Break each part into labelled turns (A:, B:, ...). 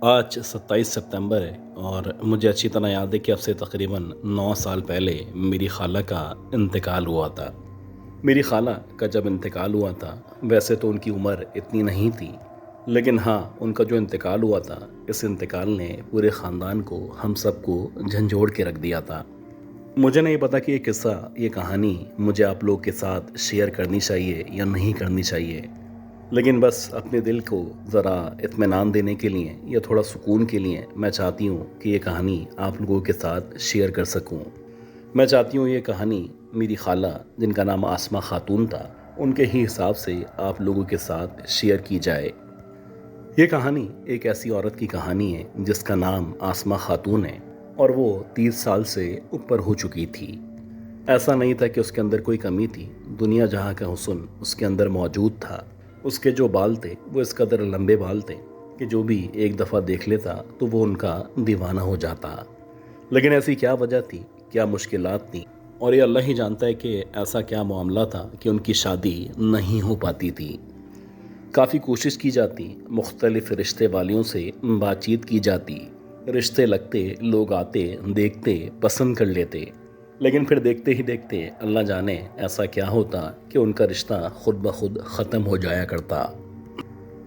A: आज 27 सितंबर है और मुझे अच्छी तरह याद है कि अब से तकरीबन 9 साल पहले मेरी खाला का इंतकाल हुआ था। मेरी खाला का जब इंतकाल हुआ था, वैसे तो उनकी उम्र इतनी नहीं थी, लेकिन हाँ, उनका जो इंतकाल हुआ था, इस इंतकाल ने पूरे ख़ानदान को, हम सबको झंझोड़ के रख दिया था। मुझे नहीं पता कि ये किस्सा, ये कहानी मुझे आप लोग के साथ शेयर करनी चाहिए या नहीं करनी चाहिए, लेकिन बस अपने दिल को ज़रा इत्मीनान देने के लिए या थोड़ा सुकून के लिए मैं चाहती हूँ कि ये कहानी आप लोगों के साथ शेयर कर सकूँ। मैं चाहती हूँ ये कहानी मेरी खाला, जिनका नाम आसमा खातून था, उनके ही हिसाब से आप लोगों के साथ शेयर की जाए। ये कहानी एक ऐसी औरत की कहानी है जिसका नाम आसमा खातून है और वो 30 साल से ऊपर हो चुकी थी। ऐसा नहीं था कि उसके अंदर कोई कमी थी, दुनिया जहाँ का हुस्न उसके अंदर मौजूद था। उसके जो बाल थे वो इस कदर लंबे बाल थे कि जो भी एक दफ़ा देख लेता तो वो उनका दीवाना हो जाता। लेकिन ऐसी क्या वजह थी, क्या मुश्किलात थी, और ये अल्लाह ही जानता है कि ऐसा क्या मामला था कि उनकी शादी नहीं हो पाती थी। काफ़ी कोशिश की जाती, मुख्तलिफ रिश्ते वालियों से बातचीत की जाती, रिश्ते लगते, लोग आते, देखते, पसंद कर लेते, लेकिन फिर देखते ही देखते अल्लाह जाने ऐसा क्या होता कि उनका रिश्ता खुद ब खुद ख़त्म हो जाया करता।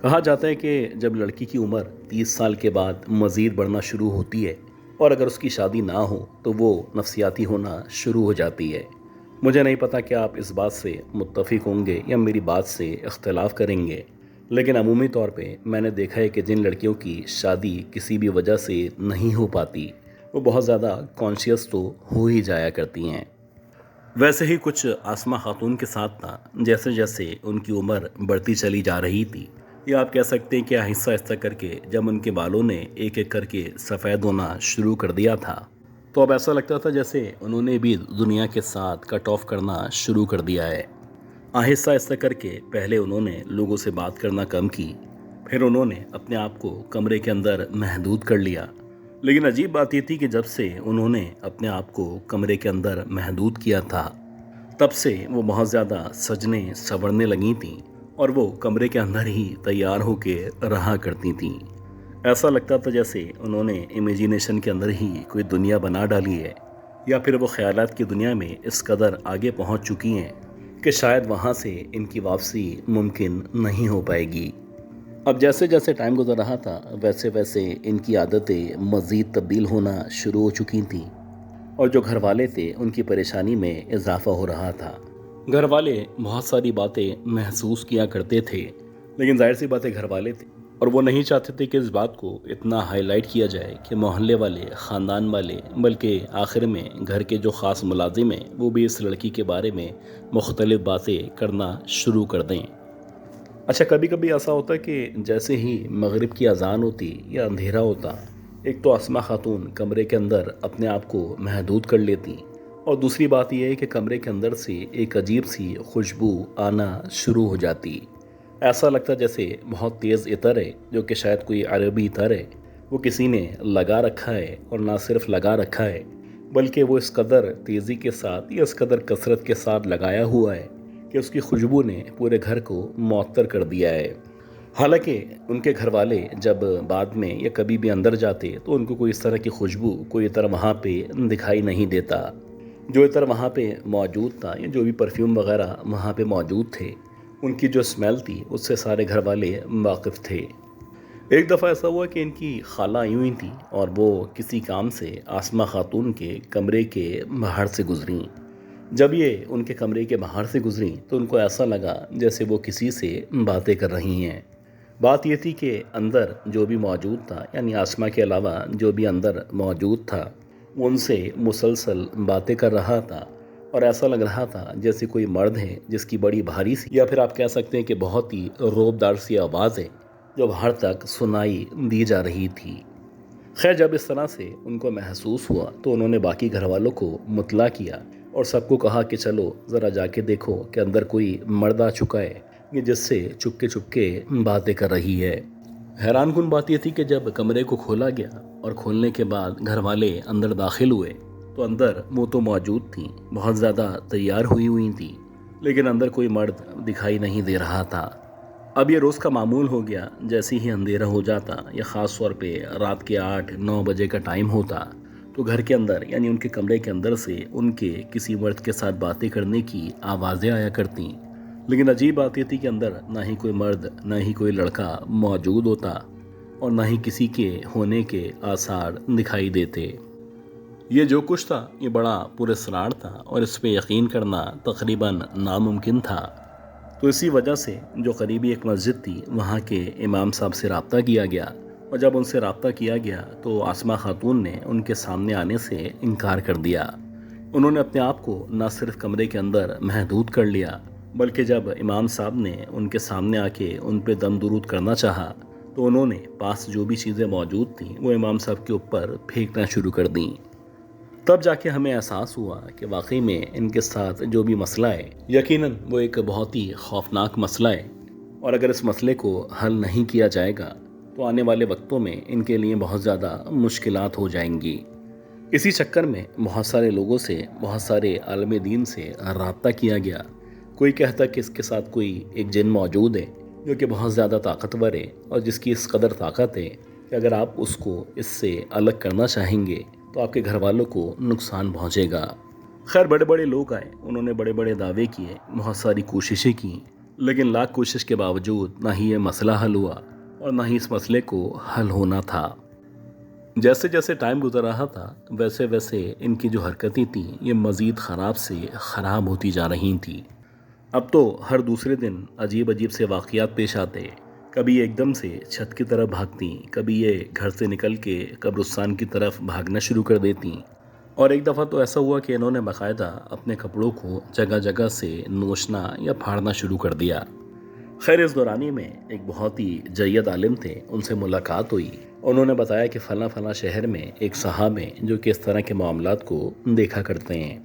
A: कहा जाता है कि जब लड़की की उम्र 30 साल के बाद मज़ीद बढ़ना शुरू होती है और अगर उसकी शादी ना हो तो वो नफसियाती होना शुरू हो जाती है। मुझे नहीं पता कि आप इस बात से मुत्तफ़िक होंगे या मेरी बात से इख्तलाफ करेंगे, लेकिन अमूमी तौर पे मैंने देखा है कि जिन लड़कियों की शादी किसी भी वजह से नहीं हो पाती, वो बहुत ज़्यादा कॉन्शियस तो हो ही जाया करती हैं। वैसे ही कुछ आसमा खातून के साथ था। जैसे जैसे उनकी उम्र बढ़ती चली जा रही थी, या आप कह सकते हैं कि आहिस्ता आहिस्ता करके जब उनके बालों ने एक एक करके सफ़ेद होना शुरू कर दिया था, तो अब ऐसा लगता था जैसे उन्होंने भी दुनिया के साथ कट ऑफ करना शुरू कर दिया है। आहिस्ता आहिस्ता करके पहले उन्होंने लोगों से बात करना कम की, फिर उन्होंने अपने आप को कमरे के अंदर महदूद कर लिया। लेकिन अजीब बात ये थी कि जब से उन्होंने अपने आप को कमरे के अंदर महदूद किया था, तब से वो बहुत ज़्यादा सजने संवरने लगी थीं और वो कमरे के अंदर ही तैयार होके रहा करती थीं। ऐसा लगता था जैसे उन्होंने इमेजिनेशन के अंदर ही कोई दुनिया बना डाली है, या फिर वो ख्यालात की दुनिया में इस कदर आगे पहुंच चुकी हैं कि शायद वहां से इनकी वापसी मुमकिन नहीं हो पाएगी। अब जैसे जैसे टाइम गुजर रहा था, वैसे वैसे इनकी आदतें मज़ीद तब्दील होना शुरू हो चुकी थीं और जो घर वाले थे उनकी परेशानी में इजाफा हो रहा था। घर वाले बहुत सारी बातें महसूस किया करते थे, लेकिन जाहिर सी बातें घर वाले थे और वो नहीं चाहते थे कि इस बात को इतना हाईलाइट किया जाए कि मोहल्ले वाले, ख़ानदान वाले, बल्कि आखिर में घर के जो ख़ास मुलाजिम हैं वो भी इस लड़की के बारे में मुख्तलिफ बातें करना शुरू कर दें। अच्छा, कभी कभी ऐसा होता कि जैसे ही मगरिब की अजान होती या अंधेरा होता, एक तो आसमा खातून कमरे के अंदर अपने आप को महदूद कर लेती, और दूसरी बात यह है कि कमरे के अंदर से एक अजीब सी खुशबू आना शुरू हो जाती। ऐसा लगता जैसे बहुत तेज़ इतर है, जो कि शायद कोई अरबी इतर है, वो किसी ने लगा रखा है, और ना सिर्फ लगा रखा है बल्कि वो इस कदर तेज़ी के साथ या इस कदर कसरत के साथ लगाया हुआ है कि उसकी खुशबू ने पूरे घर को मुअत्तर कर दिया है। हालांकि उनके घर वाले जब बाद में या कभी भी अंदर जाते तो उनको कोई इस तरह की खुशबू, कोई इतर वहाँ पे दिखाई नहीं देता। जो इतर वहाँ पे मौजूद था या जो भी परफ्यूम वगैरह वहाँ पे मौजूद थे, उनकी जो स्मेल थी उससे सारे घर वाले वाकिफ़ थे। एक दफ़ा ऐसा हुआ कि इनकी खाला आई हुई थी और वो किसी काम से आसमा खातून के कमरे के बाहर से गुजरी। जब ये उनके कमरे के बाहर से गुजरी तो उनको ऐसा लगा जैसे वो किसी से बातें कर रही हैं। बात ये थी कि अंदर जो भी मौजूद था, यानी आसमा के अलावा जो भी अंदर मौजूद था, वो उनसे मुसलसल बातें कर रहा था, और ऐसा लग रहा था जैसे कोई मर्द है जिसकी बड़ी भारी सी, या फिर आप कह सकते हैं कि बहुत ही रोबदार सी आवाज़ है जो बाहर तक सुनाई दी जा रही थी। खैर, जब इस तरह से उनको महसूस हुआ तो उन्होंने बाकी घर वालों को मुतला किया और सबको कहा कि चलो ज़रा जाके देखो कि अंदर कोई मर्द आ चुका है कि जिससे चुपके चुपके बातें कर रही है। हैरानकुन बात यह थी कि जब कमरे को खोला गया और खोलने के बाद घर वाले अंदर दाखिल हुए तो अंदर वो तो मौजूद थी, बहुत ज़्यादा तैयार हुई हुई थी, लेकिन अंदर कोई मर्द दिखाई नहीं दे रहा था। अब ये रोज़ का मामूल हो गया। जैसे ही अंधेरा हो जाता या ख़ास तौर पे रात के 8-9 बजे का टाइम होता, तो घर के अंदर यानी उनके कमरे के अंदर से उनके किसी मर्द के साथ बातें करने की आवाज़ें आया करती। लेकिन अजीब बात ये थी कि अंदर ना ही कोई मर्द ना ही कोई लड़का मौजूद होता और ना ही किसी के होने के आसार दिखाई देते। ये जो कुछ था ये बड़ा पुरस्कार था और इस पे यकीन करना तकरीबन नामुमकिन था। तो इसी वजह से जो करीबी एक मस्जिद थी वहाँ के इमाम साहब से रब्ता किया गया और जब उनसे रब्ता किया गया तो आसमा खातून ने उनके सामने आने से इनकार कर दिया। उन्होंने अपने आप को न सिर्फ कमरे के अंदर महदूद कर लिया, बल्कि जब इमाम साहब ने उनके सामने आके उन पे दम दुरूद करना चाहा तो उन्होंने पास जो भी चीज़ें मौजूद थीं वो इमाम साहब के ऊपर फेंकना शुरू कर दी। तब जाके हमें एहसास हुआ कि वाकई में इनके साथ जो भी मसला है यकीनन वो एक बहुत ही खौफनाक मसला है और अगर इस मसले को हल नहीं किया जाएगा तो आने वाले वक्तों में इनके लिए बहुत ज़्यादा मुश्किलात हो जाएंगी। इसी चक्कर में बहुत सारे लोगों से, बहुत सारे आलम दीन से रब्ता किया गया। कोई कहता कि इसके साथ कोई एक जिन मौजूद है जो कि बहुत ज़्यादा ताकतवर है और जिसकी इस कदर ताकत है कि अगर आप उसको इससे अलग करना चाहेंगे तो आपके घर वालों को नुकसान पहुंचेगा। खैर बड़े बड़े लोग आए, उन्होंने बड़े बड़े दावे किए, बहुत सारी कोशिशें की, लेकिन लाख कोशिश के बावजूद ना ही ये मसला हल हुआ और ना ही इस मसले को हल होना था। जैसे जैसे टाइम गुजर रहा था वैसे वैसे इनकी जो हरकतें थीं ये मज़ीद ख़राब से ख़राब होती जा रही थी। अब तो हर दूसरे दिन अजीब अजीब से वाक़यात पेश आते। कभी ये एकदम से छत की तरफ भागती, कभी ये घर से निकल के कब्रिस्तान की तरफ भागना शुरू कर देती और एक दफ़ा तो ऐसा हुआ कि इन्होंने बाकायदा अपने कपड़ों को जगह जगह से नोचना या फाड़ना शुरू कर दिया। खैर इस दौरानी में एक बहुत ही जय्यद आलिम थे, उनसे मुलाकात हुई। उन्होंने बताया कि फ़लाँ फ़लाँ शहर में एक साहब हैं जो कि इस तरह के मामलात को देखा करते हैं।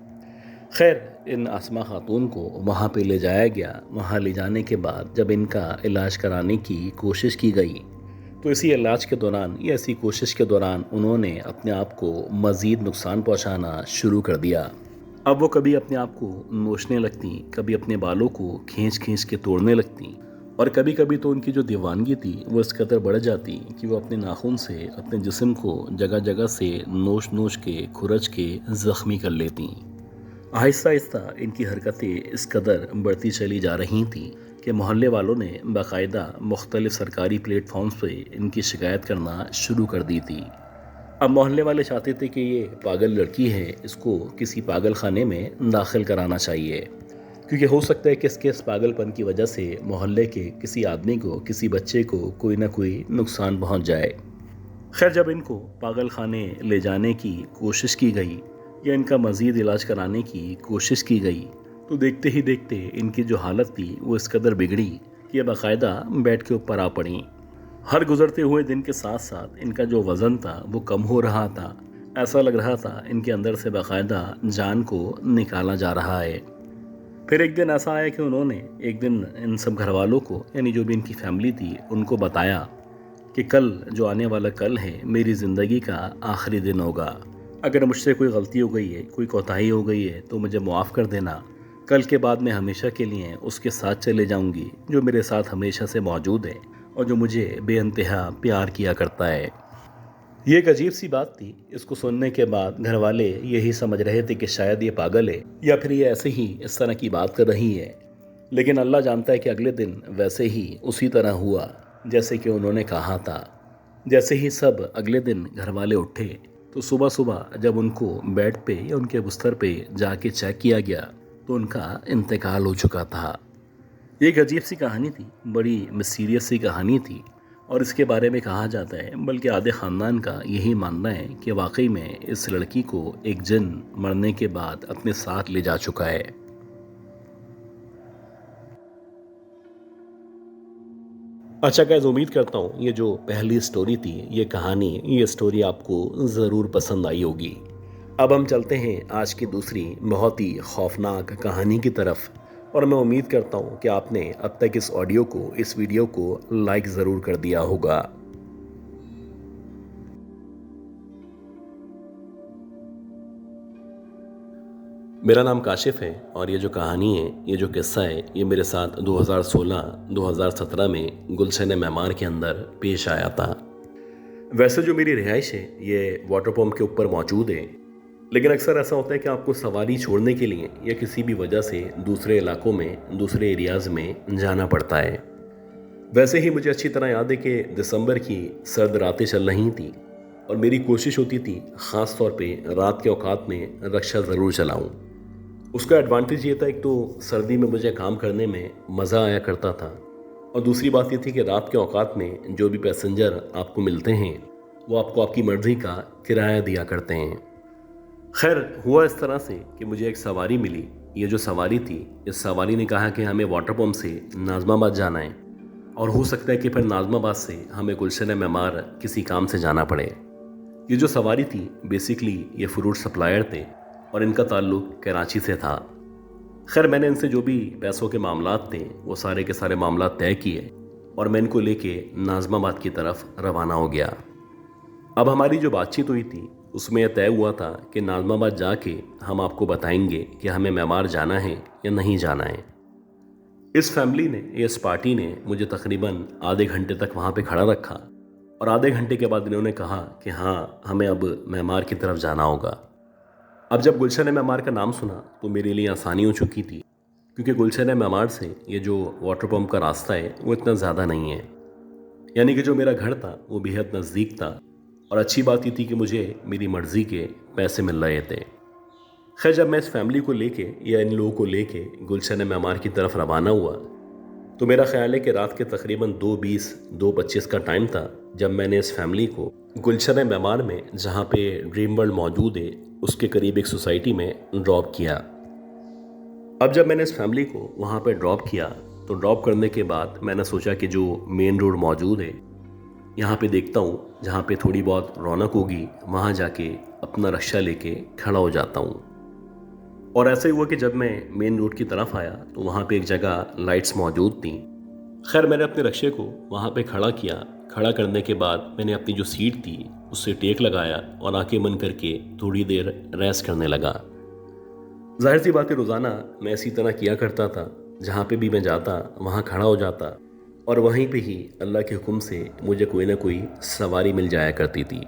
A: खैर इन आसमा खातून को वहाँ पे ले जाया गया। वहाँ ले जाने के बाद जब इनका इलाज कराने की कोशिश की गई तो इसी इलाज के दौरान या इसी कोशिश के दौरान उन्होंने अपने आप को मज़ीद नुकसान पहुँचाना शुरू कर दिया। अब वो कभी अपने आप को नोचने लगती, कभी अपने बालों को खींच खींच के तोड़ने लगती और कभी कभी तो उनकी जो दीवानगी थी वो इस कदर बढ़ जाती कि वो अपने नाखून से अपने जिस्म को जगह जगह से नोच नोच के खुरच के ज़ख्मी कर लेती। आहिस्ता आहिस्ता इनकी हरकतें इस कदर बढ़ती चली जा रही थीं कि मोहल्ले वालों ने बाकायदा मुख्तलिफ सरकारी प्लेटफॉर्म्स पे इनकी शिकायत करना शुरू कर दी थी। अब मोहल्ले वाले चाहते थे कि ये पागल लड़की है, इसको किसी पागल खाने में दाखिल कराना चाहिए, क्योंकि हो सकता है कि इसके इस पागलपन की वजह से मोहल्ले के किसी आदमी को, किसी बच्चे को कोई ना कोई नुकसान पहुंच जाए। खैर जब इनको पागल खाने ले जाने की कोशिश की गई या इनका मज़ीद इलाज कराने की कोशिश की गई तो देखते ही देखते इनकी जो हालत थी वो इस कदर बिगड़ी कि बाकायदा बेड के ऊपर आ पड़ी। हर गुजरते हुए दिन के साथ साथ इनका जो वज़न था वो कम हो रहा था। ऐसा लग रहा था इनके अंदर से बाकायदा जान को निकाला जा रहा है। फिर एक दिन ऐसा आया कि उन्होंने एक दिन इन सब घर वालों को यानी जो भी इनकी फैमिली थी उनको बताया कि कल जो आने वाला कल है मेरी ज़िंदगी का आखिरी दिन होगा। अगर मुझसे कोई गलती हो गई है, कोई कोताही हो गई है तो मुझे माफ़ कर देना। कल के बाद मैं हमेशा के लिए उसके साथ चले जाऊंगी जो मेरे साथ हमेशा से मौजूद है और जो मुझे बेइंतहा प्यार किया करता है। ये एक अजीब सी बात थी। इसको सुनने के बाद घर वाले यही समझ रहे थे कि शायद ये पागल है या फिर ये ऐसे ही इस तरह की बात कर रही है। लेकिन अल्लाह जानता है कि अगले दिन वैसे ही उसी तरह हुआ जैसे कि उन्होंने कहा था। जैसे ही सब अगले दिन घर वाले उठे तो सुबह सुबह जब उनको बेड पे या उनके बिस्तर पे जाके चेक किया गया तो उनका इंतकाल हो चुका था। ये एक अजीब सी कहानी थी, बड़ी मिस्टीरियस सी कहानी थी और इसके बारे में कहा जाता है, बल्कि आधे ख़ानदान का यही मानना है कि वाकई में इस लड़की को एक जिन मरने के बाद अपने साथ ले जा चुका है। अच्छा गाइस, उम्मीद करता हूँ ये जो पहली स्टोरी थी, ये कहानी, ये स्टोरी आपको ज़रूर पसंद आई होगी। अब हम चलते हैं आज की दूसरी बहुत ही खौफनाक कहानी की तरफ और मैं उम्मीद करता हूँ कि आपने अब तक इस ऑडियो को, इस वीडियो को लाइक ज़रूर कर दिया होगा। मेरा नाम काशिफ है और ये जो कहानी है, ये जो किस्सा है, ये मेरे साथ 2016-2017 में गुलशन मेमार के अंदर पेश आया था। वैसे जो मेरी रिहाइश है ये वाटर पम्प के ऊपर मौजूद है, लेकिन अक्सर ऐसा होता है कि आपको सवारी छोड़ने के लिए या किसी भी वजह से दूसरे इलाकों में, दूसरे एरियाज़ में जाना पड़ता है। वैसे ही मुझे अच्छी तरह याद है कि दिसंबर की सर्द रातें चल रही थी और मेरी कोशिश होती थी ख़ास तौर पे रात के औकात में रक्षा ज़रूर चलाऊं। उसका एडवांटेज ये था, एक तो सर्दी में मुझे काम करने में मज़ा आया करता था और दूसरी बात ये थी कि रात के औकात में जो भी पैसेंजर आपको मिलते हैं वो आपको आपकी मर्ज़ी का किराया दिया करते हैं। खैर, हुआ इस तरह से कि मुझे एक सवारी मिली। ये जो सवारी थी, इस सवारी ने कहा कि हमें वाटर पम्प से नाज़माबाद जाना है और हो सकता है कि फिर नाज़माबाद से हमें गुलशन मेमार किसी काम से जाना पड़े। ये जो सवारी थी बेसिकली ये फ्रूट सप्लायर थे और इनका ताल्लुक कराची से था। खैर, मैंने इनसे जो भी पैसों के मामलात थे वो सारे के सारे मामलात तय किए और मैं इनको लेके नाज़माबाद की तरफ रवाना हो गया। अब हमारी जो बातचीत हुई थी उसमें यह तय हुआ था कि नाज़माबाद जाके हम आपको बताएंगे कि हमें मेमार जाना है या नहीं जाना है। इस फैमिली ने, इस पार्टी ने मुझे तकरीबन आधे घंटे तक वहाँ पे खड़ा रखा और आधे घंटे के बाद इन्होंने कहा कि हाँ, हमें अब मेमार की तरफ जाना होगा। अब जब गुलशन मेमार का नाम सुना तो मेरे लिए आसानी हो चुकी थी, क्योंकि गुलशन मेमार से ये जो वाटर पम्प का रास्ता है वो इतना ज़्यादा नहीं है। यानी कि जो मेरा घर था वो बेहद नज़दीक था और अच्छी बात ये थी कि मुझे मेरी मर्ज़ी के पैसे मिल रहे थे। खैर, जब मैं इस फैमिली को लेके या इन लोगों को लेके गुलशन मेमार की तरफ रवाना हुआ तो मेरा ख्याल है कि रात के तकरीबन 2:20, 2:25 का टाइम था जब मैंने इस फैमिली को गुलशन मेमार में, जहाँ पे ड्रीम वर्ल्ड मौजूद है, उसके करीब एक सोसाइटी में ड्रॉप किया। अब जब मैंने इस फैमिली को वहाँ पे ड्रॉप किया तो ड्रॉप करने के बाद मैंने सोचा कि जो मेन रोड मौजूद है यहाँ पे देखता हूँ, जहाँ पे थोड़ी बहुत रौनक होगी वहाँ जाके अपना रक्षा लेके खड़ा हो जाता हूँ। और ऐसा ही हुआ कि जब मैं मेन रोड की तरफ आया तो वहाँ पे एक जगह लाइट्स मौजूद थी। खैर, मैंने अपने रक्षे को वहाँ पे खड़ा किया। खड़ा करने के बाद मैंने अपनी जो सीट थी उससे टेक लगाया और आंखें बंद करके थोड़ी देर रेस्ट करने लगा। जाहिर सी बात है, रोज़ाना मैं इसी तरह किया करता था। जहाँ पे भी मैं जाता वहाँ खड़ा हो जाता और वहीं पे ही अल्लाह के हुक्म से मुझे कोई ना कोई सवारी मिल जाया करती थी।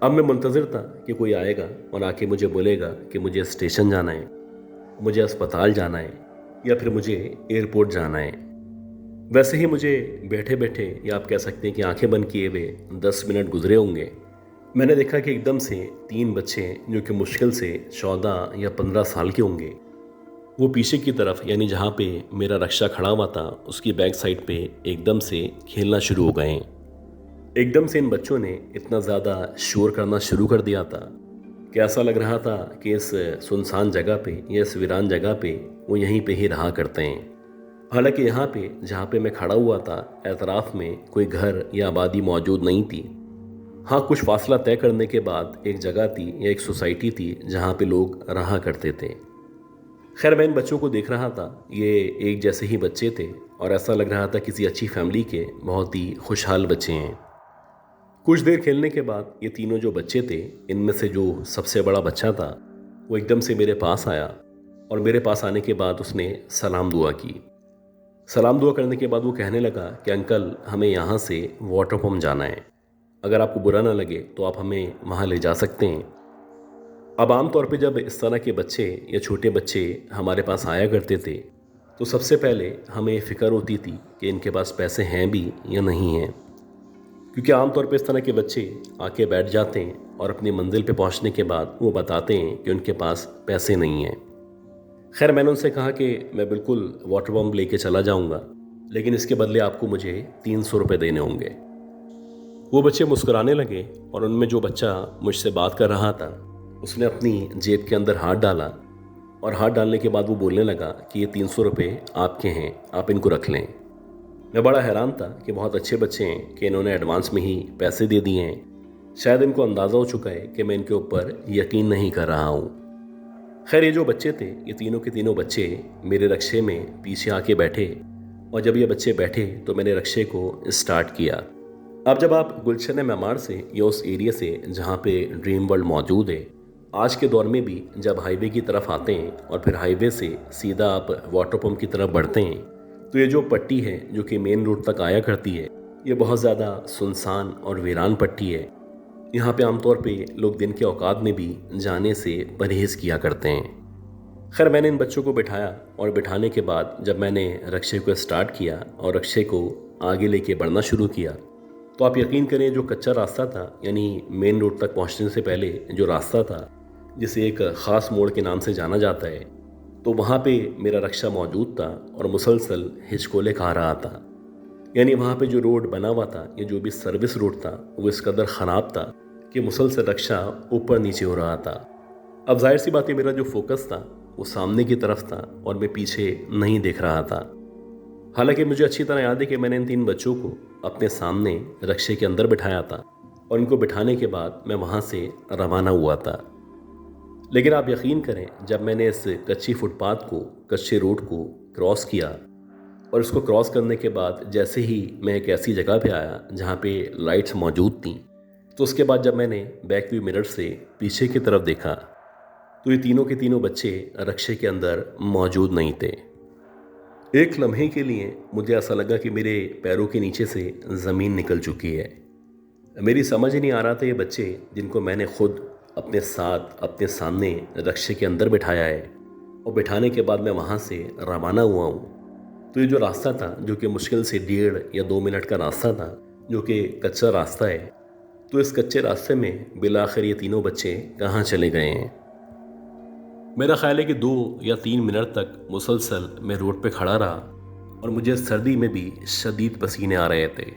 A: अब मैं मुंतज़िर था कि कोई आएगा और आके मुझे बोलेगा कि मुझे स्टेशन जाना है, मुझे अस्पताल जाना है या फिर मुझे एयरपोर्ट जाना है। वैसे ही मुझे बैठे बैठे, या आप कह सकते हैं कि आंखें बंद किए हुए 10 मिनट गुजरे होंगे। मैंने देखा कि एकदम से 3 बच्चे जो कि मुश्किल से 14 या 15 साल के होंगे, वो पीछे की तरफ, यानी जहाँ पे मेरा रक्षा खड़ा हुआ था उसकी बैक साइड पे एकदम से खेलना शुरू हो गए। एकदम से इन बच्चों ने इतना ज़्यादा शोर करना शुरू कर दिया था कि ऐसा लग रहा था कि इस सुनसान जगह पे या इस वीरान जगह पे वो यहीं पे ही रहा करते हैं। हालांकि यहाँ पे जहाँ पे मैं खड़ा हुआ था एतराफ़ में कोई घर या आबादी मौजूद नहीं थी। हाँ, कुछ फासला तय करने के बाद एक जगह थी या एक सोसाइटी थी जहाँ पे लोग रहा करते थे। खैर, मैं इन बच्चों को देख रहा था। ये एक जैसे ही बच्चे थे और ऐसा लग रहा था किसी अच्छी फैमिली के बहुत ही खुशहाल बच्चे हैं। कुछ देर खेलने के बाद ये तीनों जो बच्चे थे, इनमें से जो सबसे बड़ा बच्चा था वो एकदम से मेरे पास आया और मेरे पास आने के बाद उसने सलाम दुआ की। सलाम दुआ करने के बाद वो कहने लगा कि अंकल, हमें यहाँ से वाटर पम्प जाना है, अगर आपको बुरा ना लगे तो आप हमें वहाँ ले जा सकते हैं। अब आम तौर पे जब इस तरह के बच्चे या छोटे बच्चे हमारे पास आया करते थे तो सबसे पहले हमें फ़िक्र होती थी कि इनके पास पैसे हैं भी या नहीं हैं, क्योंकि आम तौर पे इस तरह के बच्चे आके बैठ जाते हैं और अपनी मंजिल पे पहुंचने के बाद वो बताते हैं कि उनके पास पैसे नहीं हैं। खैर, मैंने उनसे कहा कि मैं बिल्कुल वाटर पम्प लेके चला जाऊंगा, लेकिन इसके बदले आपको मुझे 300 रुपये देने होंगे। वो बच्चे मुस्कुराने लगे और उनमें जो बच्चा मुझसे बात कर रहा था उसने अपनी जेब के अंदर हाथ डाला और हाथ डालने के बाद वो बोलने लगा कि ये 300 रुपये आपके हैं, आप इनको रख लें। मैं बड़ा हैरान था कि बहुत अच्छे बच्चे हैं कि इन्होंने एडवांस में ही पैसे दे दिए हैं। शायद इनको अंदाज़ा हो चुका है कि मैं इनके ऊपर यकीन नहीं कर रहा हूँ। खैर, ये जो बच्चे थे, ये तीनों के तीनों बच्चे मेरे रक्षे में पीछे आके बैठे और जब ये बच्चे बैठे तो मैंने रक्षे को स्टार्ट किया। अब जब आप गुलशन मेमार से या उस एरिया से जहाँ पे ड्रीम वर्ल्ड मौजूद है आज के दौर में भी जब हाईवे की तरफ आते हैं और फिर हाईवे से सीधा आप वाटर पंप की तरफ बढ़ते हैं तो ये जो पट्टी है जो कि मेन रोड तक आया करती है, ये बहुत ज़्यादा सुनसान और वीरान पट्टी है। यहाँ पे आमतौर पे लोग दिन के औकात में भी जाने से परहेज़ किया करते हैं। खैर, मैंने इन बच्चों को बिठाया और बिठाने के बाद जब मैंने रक्शे को स्टार्ट किया और रक्शे को आगे लेके बढ़ना शुरू किया तो आप यकीन करें, जो कच्चा रास्ता था यानी मेन रोड तक पहुँचने से पहले जो रास्ता था जिसे एक ख़ास मोड़ के नाम से जाना जाता है, तो वहाँ पे मेरा रक्शा मौजूद था और मुसलसल हिचकोले खा रहा था। यानी वहाँ पे जो रोड बना हुआ था, ये जो भी सर्विस रोड था, वो इस कदर ख़राब था कि मुसलसल रक्शा ऊपर नीचे हो रहा था। अब जाहिर सी बात है, मेरा जो फोकस था वो सामने की तरफ था और मैं पीछे नहीं देख रहा था। हालांकि मुझे अच्छी तरह याद है कि मैंने इन 3 बच्चों को अपने सामने रक्शे के अंदर बिठाया था और इनको बिठाने के बाद मैं वहाँ से रवाना हुआ था। लेकिन आप यकीन करें, जब मैंने इस कच्ची फुटपाथ को, कच्चे रोड को क्रॉस किया और इसको क्रॉस करने के बाद जैसे ही मैं एक ऐसी जगह पे आया जहाँ पे लाइट्स मौजूद थीं, तो उसके बाद जब मैंने बैक व्यू मिरर से पीछे की तरफ देखा तो ये तीनों के तीनों बच्चे रक्शे के अंदर मौजूद नहीं थे। एक लम्हे के लिए मुझे ऐसा लगा कि मेरे पैरों के नीचे से ज़मीन निकल चुकी है। मेरी समझ ही नहीं आ रहा था, ये बच्चे जिनको मैंने खुद अपने साथ अपने सामने रक्शे के अंदर बिठाया है और बिठाने के बाद मैं वहाँ से रवाना हुआ हूँ, तो ये जो रास्ता था जो कि मुश्किल से 1.5 या 2 मिनट का रास्ता था, जो कि कच्चा रास्ता है, तो इस कच्चे रास्ते में बिलाखिर ये तीनों बच्चे कहाँ चले गए हैं। मेरा ख्याल है कि 2 या 3 मिनट तक मुसलसल मैं रोड पे खड़ा रहा और मुझे सर्दी में भी शदीद पसीने आ रहे थे।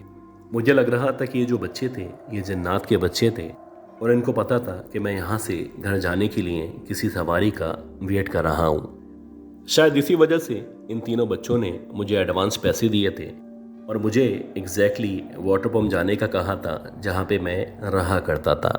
A: मुझे लग रहा था कि ये जो बच्चे थे ये जन्नात के बच्चे थे और इनको पता था कि मैं यहाँ से घर जाने के लिए किसी सवारी का वेट कर रहा हूँ। शायद इसी वजह से इन तीनों बच्चों ने मुझे एडवांस पैसे दिए थे और मुझे एग्जैक्टली वाटर पंप जाने का कहा था जहाँ पे मैं रहा करता था।